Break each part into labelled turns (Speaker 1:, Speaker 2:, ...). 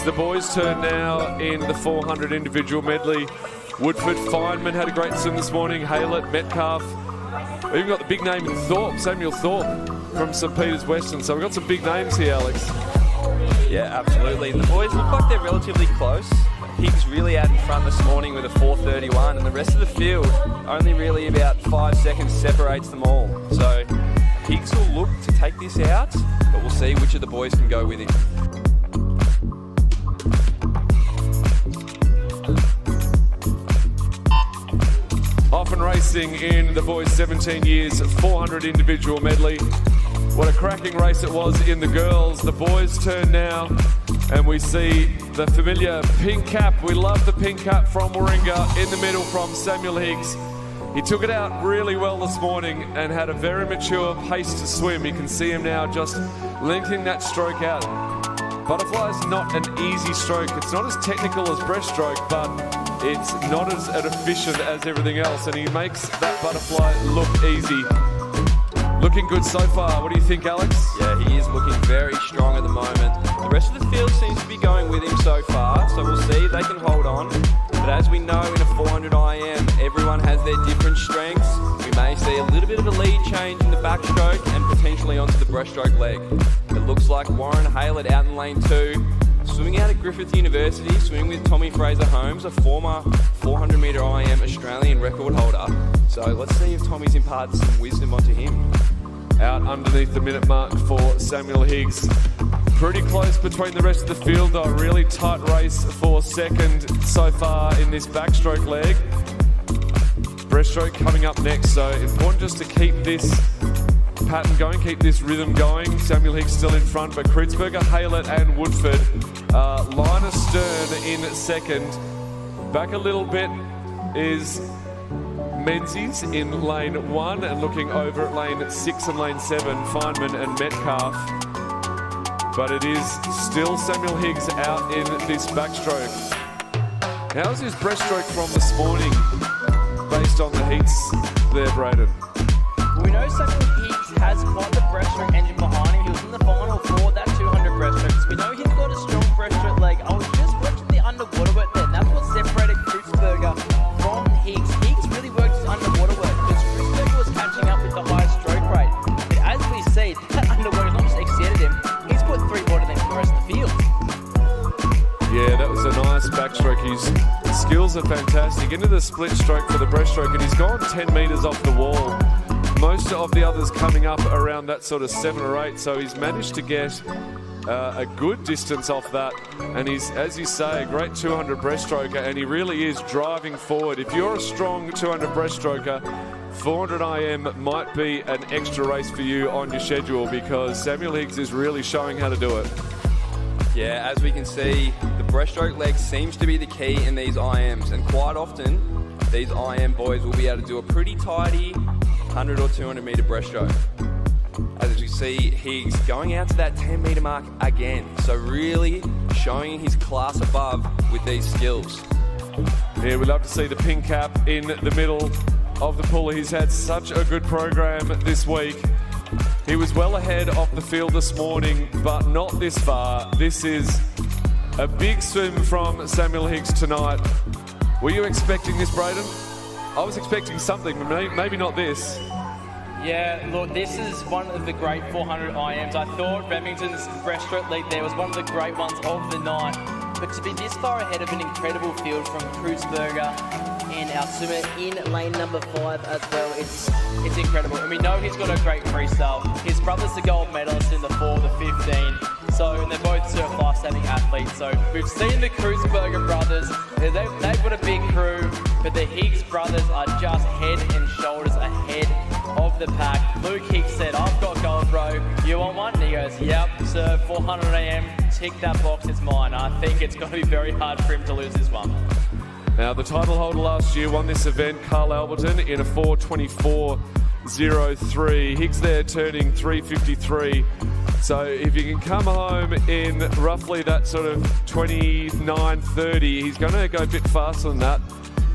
Speaker 1: The boys' turn now in the 400 individual medley. Woodford, Feynman had a great swim this morning. Haylett, Metcalf. We've even got the big name in Thorpe, Samuel Thorpe from St Peters Western. So we've got some big names here, Alex.
Speaker 2: Yeah, absolutely. The boys look like they're relatively close. Higgs really out in front this morning with a 4:31, and the rest of the field only really about 5 seconds separates them all. So Higgs will look to take this out, but we'll see which of the boys can go with him.
Speaker 1: Often racing in the boys' 17 years 400 individual medley. What a cracking race it was in the girls. The boys' turn now, and we see the familiar pink cap. We love the pink cap from Warringah in the middle from Samuel Higgs. He took it out really well this morning and had a very mature pace to swim. You can see him now just lengthening that stroke out. Butterfly is not an easy stroke. It's not as technical as breaststroke, but it's not as efficient as everything else, and he makes that butterfly look easy. Looking good so far. What do you think, Alex?
Speaker 2: Yeah, he is looking very strong at the moment. The rest of the field seems to be going with him so far, so we'll see if they can hold on. But as we know, in a 400 IM, everyone has their different strengths. We may see a little bit of a lead change in the backstroke and potentially onto the breaststroke leg. It looks like Warren Haylett out in lane 2. Swimming out of Griffith University, swimming with Tommy Fraser-Holmes, a former 400 metre IM Australian record holder. So let's see if Tommy's imparted some wisdom onto him.
Speaker 1: Out underneath the minute mark for Samuel Higgs. Pretty close between the rest of the field though. Really tight race for second so far in this backstroke leg. Breaststroke coming up next, so important just to keep this pattern going, keep this rhythm going. Samuel Higgs still in front, but Kritzberger, Haylett and Woodford. Linus Stern in second. Back a little bit is Menzies in lane 1, and looking over at lane 6 and lane 7, Feynman and Metcalf. But it is still Samuel Higgs out in this backstroke. How's his breaststroke from this morning, based on the heats there, Braden?
Speaker 3: We know Samuel Higgs has quite the breaststroke engine behind him. He was in the final for that 200 breaststroke. We know he's got a strong breaststroke leg. I was just watching the underwater work there. That's what separated Kritzberger from Higgs. Higgs really worked his underwater work because Kritzberger was catching up with the highest stroke rate. But as we see, that underwater not just exceeded him. He's put 3 water than the rest of the field.
Speaker 1: Yeah, that was a nice backstroke. His skills are fantastic. Into the split stroke for the breaststroke, and he's gone 10 metres off the wall. Most of the others coming up around that sort of 7 or 8, so he's managed to get a good distance off that, and he's, as you say, a great 200 breaststroker, and he really is driving forward. If you're a strong 200 breaststroker, 400 IM might be an extra race for you on your schedule, because Samuel Higgs is really showing how to do it.
Speaker 2: Yeah, as we can see, the breaststroke leg seems to be the key in these IMs, and quite often these IM boys will be able to do a pretty tidy 100 or 200 metre breaststroke. As you see, Higgs going out to that 10 metre mark again, so really showing his class above with these skills.
Speaker 1: Yeah, we'd love to see the pink cap in the middle of the pool. He's had such a good program this week. He was well ahead of the field this morning, but not this far. This is a big swim from Samuel Higgs tonight. Were you expecting this, Braden? I was expecting something, but maybe not this.
Speaker 3: Yeah, look, this is one of the great 400 IMs. I thought Remington's breaststroke leg there was one of the great ones of the night. But to be this far ahead of an incredible field from Kritzberger and and our swimmer in lane number 5 as well. It's incredible, and we know he's got a great freestyle. His brother's the gold medalist in the 4, the 15. So, and they're both surf life-saving athletes. So we've seen the Kreuzberger brothers. They've got a big crew, but the Higgs brothers are just head and shoulders ahead of the pack. Luke Higgs said, "I've got gold, bro. You want one?" And he goes, "Yep, sir, 400 AM, tick that box, it's mine." I think it's going to be very hard for him to lose this one.
Speaker 1: Now, the title holder last year won this event, Carl Alberton, in a 4:24.03. Higgs there turning 3:53. So if you can come home in roughly that sort of 29:30, he's going to go a bit faster than that.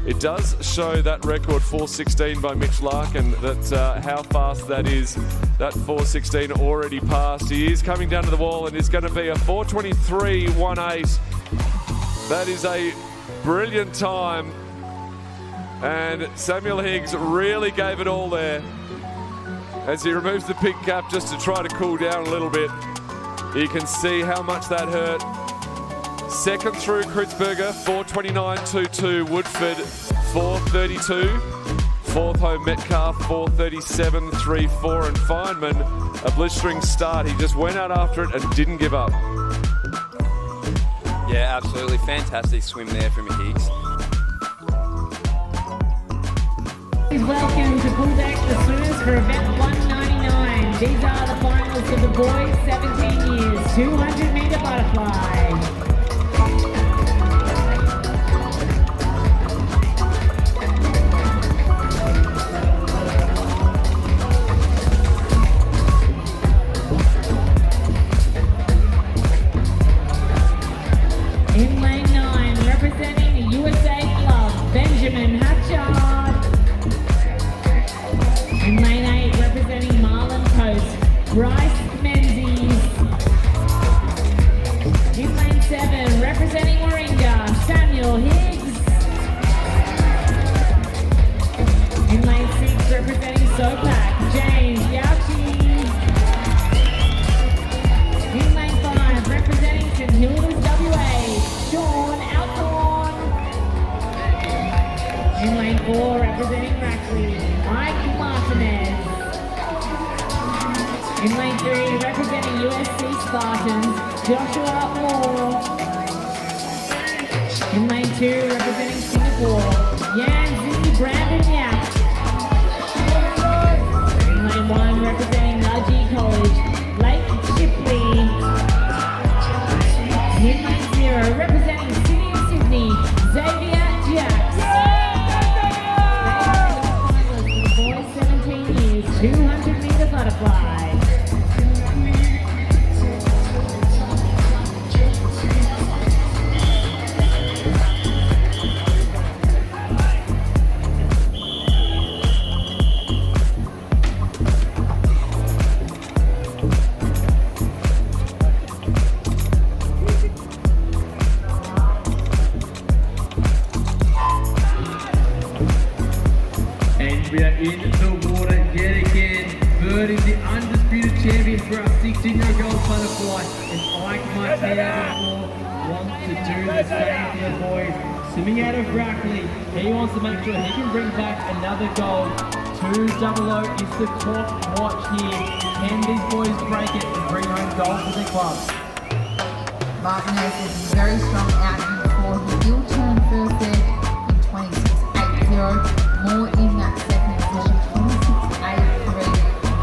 Speaker 1: It does show that record 4:16 by Mitch Larkin, that how fast that is. That 4:16 already passed. He is coming down to the wall and is going to be a 4:23.18. That is a brilliant time. And Samuel Higgs really gave it all there as he removes the pink cap just to try to cool down a little bit. You can see how much that hurt. Second through Kreuzberger, 4:29.22. Woodford, 4:32. Fourth home Metcalf, 4:37.34. And Feynman, a blistering start. He just went out after it and didn't give up.
Speaker 2: Yeah, absolutely. Fantastic swim there from Higgs.
Speaker 4: Welcome to Pool Deck, the Swimmers for event 199. These are the finalists of the boys, 17 years, 200-meter butterfly. In lane 9, representing the USA Club, Benjamin Hatchard. In lane 8, representing Marlin Coast, Bryce Menzies. In lane 7, representing Warringah, Samuel Higgs. In lane 6, representing Sopak, James Yauchi. In lane 5, representing St Hilda's WA, Sean Althorn. In lane 4, representing Rackley, Ike Martinez. In lane 3, representing USC Spartans, Joshua Moore. In lane 2, representing Singapore, Yanzi Brandon Yap. In lane 1, representing Nudgee College, Lake Shipley. In lane 0, representing City of Sydney, Xavier Jacks. Boys 17 years, 200-meter butterfly.
Speaker 5: We are in the water yet again. Bird is the undisputed champion for our 16-year-old girls butterfly. And Ike Martinez wants to do the same for the boys. Swimming out of Brackley, he wants to make sure he can bring back another gold. 200 is the clock watch here. Can these boys break it and bring home gold for their club?
Speaker 6: Martinez is very strong out in before. He will turn first there in 26.80. More in that second position, 26.83.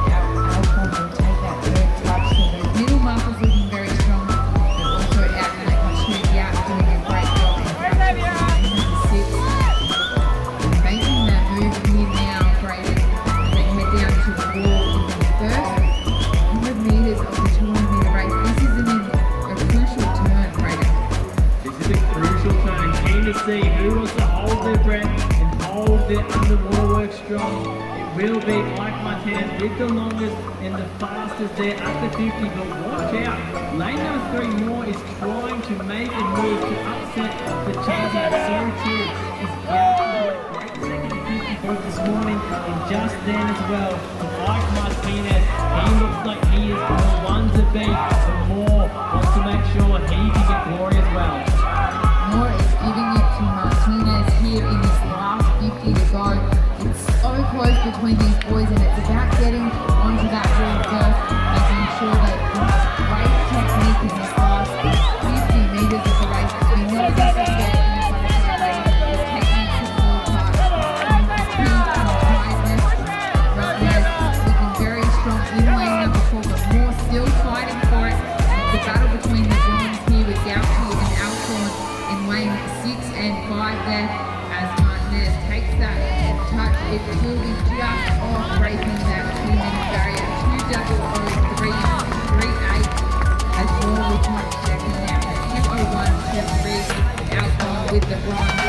Speaker 6: Alphon will take that third touch. So the middle muscles looking very strong, but also out in that contribute doing a great job. Making that move here now, Brayden, as they head down to the wall in the first 100 metres of the 200-metre race. This is a crucial turn, Brayden.
Speaker 5: This is a crucial turn. Keen to see who wants to hold their breath and hold their underwater work strong. It will be Ike Martinez with the longest and the fastest there at the 50, but watch out. Lane number 3 Moore is trying to make a move to upset the chances. So too is Gary, great second 50 both this morning and just then as well. And Ike Martinez, he looks like he is the one to beat, but Moore wants to make sure he can get glory as well.
Speaker 6: Moore is giving it to Martinez here in this last 50.
Speaker 4: with the bronze.